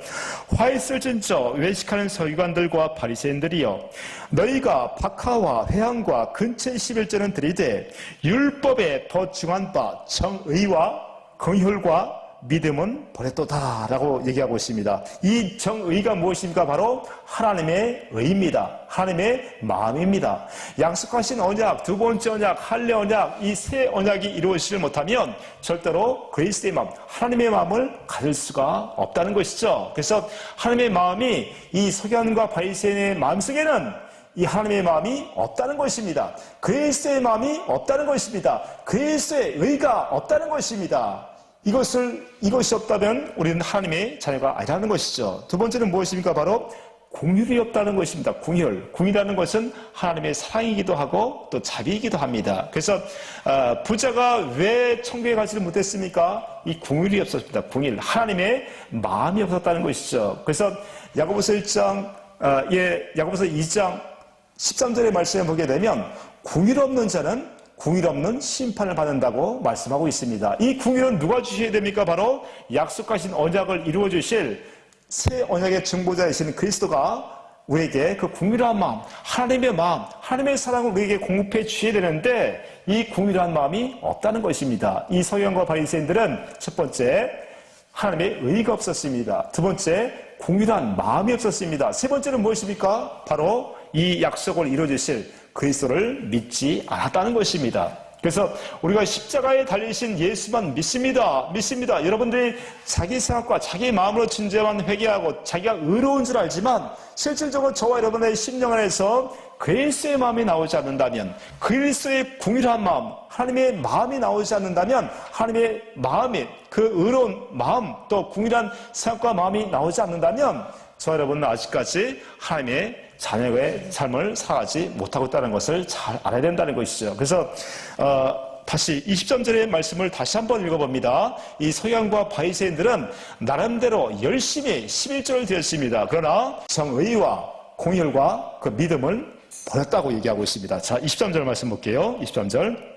화 있을진저 외식하는 서기관들과 바리새인들이여 너희가 박하와 회향과 근처의 11조는 드리되 율법에 더 중한 바 정의와 긍휼과 믿음은 버렸도다 라고 얘기하고 있습니다. 이 정의가 무엇입니까? 바로 하나님의 의입니다. 하나님의 마음입니다. 약속하신 언약, 두 번째 언약, 할례 언약, 이 세 언약이 이루어지지 못하면 절대로 그리스도의 마음, 하나님의 마음을 가질 수가 없다는 것이죠. 그래서 하나님의 마음이 이 서기관과 바리새인의 마음속에는 이 하나님의 마음이 없다는 것입니다. 그리스도의 마음이 없다는 것입니다. 그리스도의 의가 없다는 것입니다. 이것이 없다면 우리는 하나님의 자녀가 아니라는 것이죠. 두 번째는 무엇입니까? 바로 긍휼이 없다는 것입니다. 긍휼. 긍휼이라는 것은 하나님의 사랑이기도 하고 또 자비이기도 합니다. 그래서 부자가 왜 천국에 가지를 못했습니까? 이 긍휼이 없었습니다. 긍휼. 하나님의 마음이 없었다는 것이죠. 그래서 야고보서 2장 13절의 말씀을 보게 되면 긍휼 없는 자는 긍휼 없는 심판을 받는다고 말씀하고 있습니다. 이 긍휼은 누가 주셔야 됩니까? 바로 약속하신 언약을 이루어 주실 새 언약의 증보자이신 그리스도가 우리에게 그 긍휼한 마음, 하나님의 사랑을 우리에게 공급해 주셔야 되는데 이 긍휼한 마음이 없다는 것입니다. 이 서기관과 바리새인들은 첫 번째 하나님의 의가 없었습니다. 두 번째 긍휼한 마음이 없었습니다. 세 번째는 무엇입니까? 바로 이 약속을 이루어 주실 그리스도를 믿지 않았다는 것입니다. 그래서 우리가 십자가에 달리신 예수만 믿습니다. 여러분들이 자기 생각과 자기 마음으로 진정한 회개하고 자기가 의로운 줄 알지만 실질적으로 저와 여러분의 심령 안에서 그리스도의 마음이 나오지 않는다면, 그리스도의 긍휼한 마음, 하나님의 마음이 나오지 않는다면, 하나님의 마음이 그 의로운 마음 또 긍휼한 생각과 마음이 나오지 않는다면 저와 여러분은 아직까지 하나님의 자녀의 삶을 살아가지 못하고 있다는 것을 잘 알아야 된다는 것이죠. 그래서 다시 23절의 말씀을 다시 한번 읽어봅니다. 이 서기관과 바리새인들은 나름대로 열심히 11절을 드렸습니다. 그러나 정의와 긍휼과 그 믿음을 버렸다고 얘기하고 있습니다. 자, 23절 말씀 볼게요. 23절.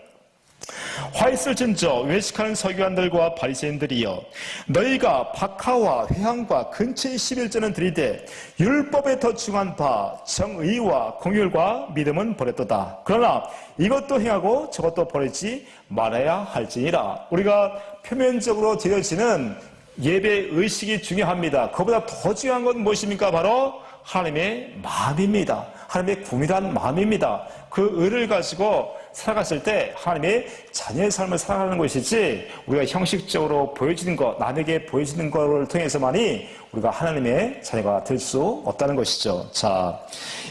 화 있을진저 외식하는 서기관들과 바리새인들이여 너희가 박하와 회향과 근처의 11조는 드리되 율법에 더 중한 바 정의와 긍휼과 믿음은 버렸도다. 그러나 이것도 행하고 저것도 버리지 말아야 할지니라. 우리가 표면적으로 드려지는 예배 의식이 중요합니다. 그보다 더 중요한 건 무엇입니까? 바로 하나님의 마음입니다. 하나님의 긍휼한 마음입니다. 그 의를 가지고 살아갔을 때 하나님의 자녀의 삶을 살아가는 것이지 우리가 형식적으로 보여지는 것, 남에게 보여지는 것을 통해서만이 우리가 하나님의 자녀가 될 수 없다는 것이죠. 자,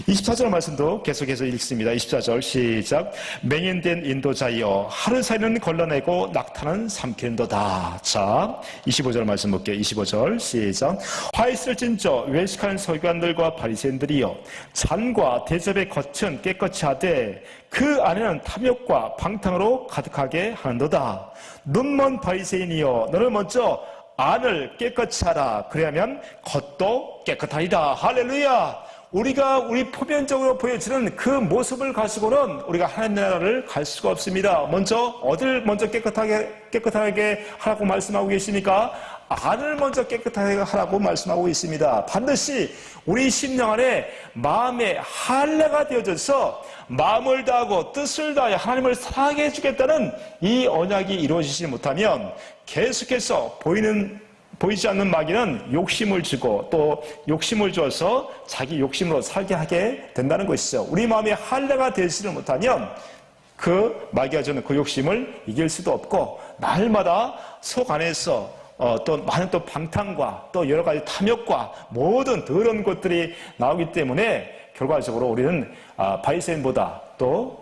24절 말씀도 계속해서 읽습니다. 24절 시작. 맹인된 인도자여 하루 사이는 걸러내고 낙타는 삼키는도다. 자, 25절 말씀 볼게요. 25절 시작. 화 있을 진저 외식하는 서기관들과 바리새인들이여 잔과 대접의 겉은 깨끗이 하되 그 안에는 탐욕과 방탕으로 가득하게 하는도다. 눈먼 바리새인이여 너는 먼저 안을 깨끗이 하라. 그래야면 겉도 깨끗하리라. 할렐루야. 우리 표면적으로 보여지는 그 모습을 가지고는 우리가 하나님 나라를 갈 수가 없습니다. 어딜 먼저 깨끗하게 하라고 말씀하고 계십니까? 안을 먼저 깨끗하게 하라고 말씀하고 있습니다. 반드시 우리 심령 안에 마음의 할례가 되어져서 마음을 다하고 뜻을 다하여 하나님을 사랑하게 해주겠다는 이 언약이 이루어지지 못하면 계속해서 보이지 않는 마귀는 욕심을 주고 또 욕심을 줘서 자기 욕심으로 살게 하게 된다는 것이죠. 우리 마음의 할례가 되지를 못하면 그 마귀가 주는 그 욕심을 이길 수도 없고 날마다 속 안에서 또 많은 또 방탕과 또 여러 가지 탐욕과 모든 더러운 것들이 나오기 때문에 결과적으로 우리는 바리새인보다 또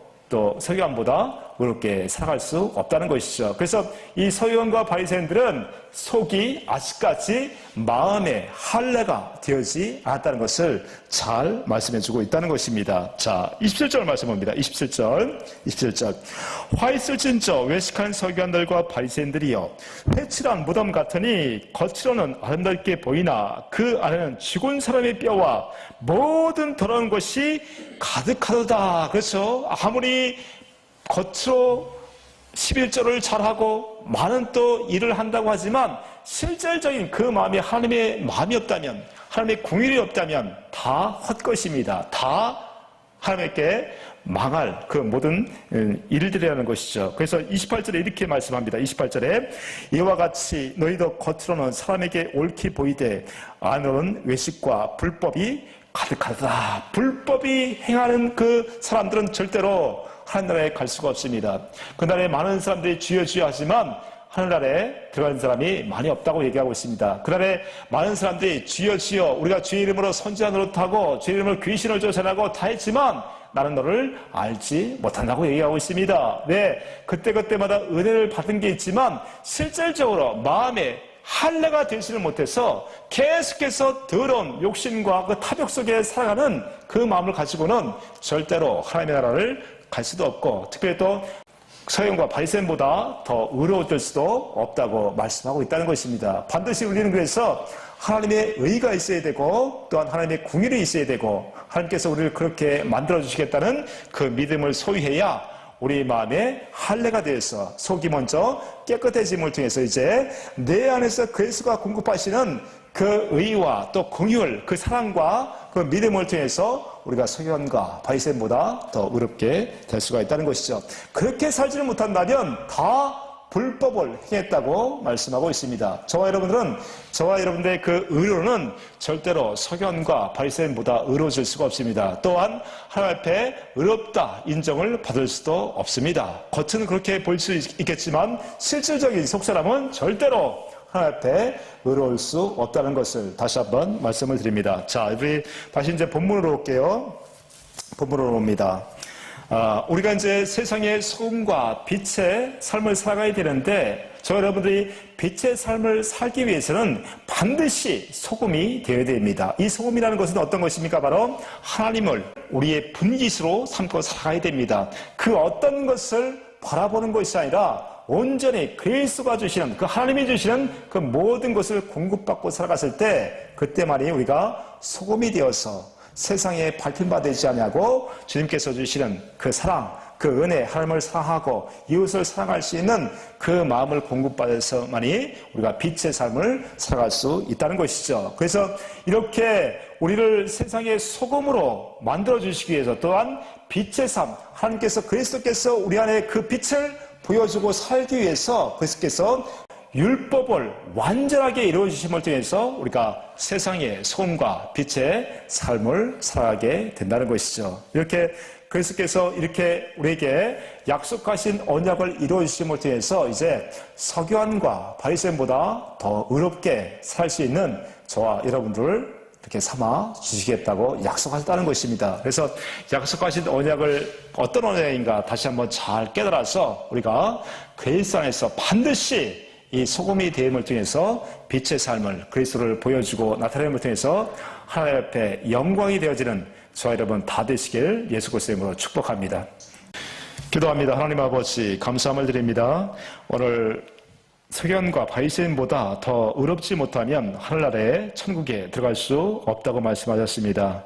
서기관보다 그렇게 살아갈 수 없다는 것이죠. 그래서 이 서기관과 바리새인들은 속이 아직까지 마음의 할례가 되어지 않았다는 것을 잘 말씀해주고 있다는 것입니다. 자, 27절 말씀 봅니다. 27절. 화 있을진저 외식하는 서기관들과 바리새인들이여 회칠한 무덤 같으니 겉으로는 아름답게 보이나 그 안에는 죽은 사람의 뼈와 모든 더러운 것이 가득하도다. 그렇죠? 아무리 겉으로 11조를 잘하고 많은 또 일을 한다고 하지만 실질적인 그 마음이 하나님의 마음이 없다면, 하나님의 궁율이 없다면 다 헛것입니다. 다 하나님께 망할 그 모든 일들이라는 것이죠. 그래서 28절에 이렇게 말씀합니다. 28절에 이와 같이 너희도 겉으로는 사람에게 옳게 보이되 안으로는 외식과 불법이 가득하다. 불법이 행하는 그 사람들은 절대로 하늘나라에 갈 수가 없습니다. 그날에 많은 사람들이 주여 주여 하지만 하늘나라에 들어가는 사람이 많이 없다고 얘기하고 있습니다. 그날에 많은 사람들이 주여 주여 우리가 주의 이름으로 선지자 노릇하고 주의 이름으로 귀신을 쫓아내고 다 했지만 나는 너를 알지 못한다고 얘기하고 있습니다. 네, 그때마다 은혜를 받은 게 있지만 실질적으로 마음에 할례가 되지를 못해서 계속해서 더러운 욕심과 그 탐욕 속에 살아가는 그 마음을 가지고는 절대로 하나님의 나라를 갈 수도 없고 특별히 또 서기관과 바리새인보다 더 의로워질 수도 없다고 말씀하고 있다는 것입니다. 반드시 우리는 그래서 하나님의 의가 있어야 되고 또한 하나님의 궁율이 있어야 되고 하나님께서 우리를 그렇게 만들어주시겠다는 그 믿음을 소유해야 우리 마음에 할례가 되어서 속이 먼저 깨끗해짐을 통해서 이제 내 안에서 그리스도가 공급하시는 그 의와 또 긍휼, 그 사랑과 그 믿음을 통해서 우리가 서기관과 바리새인보다 더 의롭게 될 수가 있다는 것이죠. 그렇게 살지를 못한다면 다 불법을 행했다고 말씀하고 있습니다. 저와 여러분들의 그 의로는 절대로 서기관과 바리새인보다 의로워질 수가 없습니다. 또한 하나님 앞에 의롭다 인정을 받을 수도 없습니다. 겉은 그렇게 보일 수 있겠지만 실질적인 속사람은 절대로 하나님 앞에 의로울 수 없다는 것을 다시 한번 말씀을 드립니다. 자, 우리 다시 이제 본문으로 올게요. 본문으로 옵니다. 우리가 이제 세상의 소금과 빛의 삶을 살아가야 되는데 여러분들이 빛의 삶을 살기 위해서는 반드시 소금이 되어야 됩니다. 이 소금이라는 것은 어떤 것입니까? 바로 하나님을 우리의 분깃으로 삼고 살아가야 됩니다. 그 어떤 것을 바라보는 것이 아니라 온전히 그리스도가 주시는 그 하나님이 주시는 그 모든 것을 공급받고 살아갔을 때 그때만이 우리가 소금이 되어서 세상에 밝힌바되지 아니하고 주님께서 주시는 그 사랑, 그 은혜, 하나님을 사랑하고 이웃을 사랑할 수 있는 그 마음을 공급받아서만이 우리가 빛의 삶을 살아갈 수 있다는 것이죠. 그래서 이렇게 우리를 세상의 소금으로 만들어주시기 위해서 또한 빛의 삶, 하나님께서 그리스도께서 우리 안에 그 빛을 보여주고 살기 위해서 그리스도께서 율법을 완전하게 이루어주심을 통해서 우리가 세상의 소금과 빛의 삶을 살아가게 된다는 것이죠. 이렇게 그리스도께서 이렇게 우리에게 약속하신 언약을 이루어주심을 통해서 이제 서기관과 바리새인보다 더 의롭게 살 수 있는 저와 여러분들을 이렇게 삼아 주시겠다고 약속하셨다는 것입니다. 그래서 약속하신 언약을 어떤 언약인가 다시 한번 잘 깨달아서 우리가 그리스도 안에서 반드시 이 소금이 되음을 통해서 빛의 삶을 그리스도를 보여주고 나타냄을 통해서 하나님 앞에 영광이 되어지는 저와 여러분 다 되시길 예수 그리스도의 이름으로 축복합니다. 기도합니다. 하나님 아버지 감사함을 드립니다. 오늘 서기관과 바리새인보다 더 의롭지 못하면 하늘나라의 천국에 들어갈 수 없다고 말씀하셨습니다.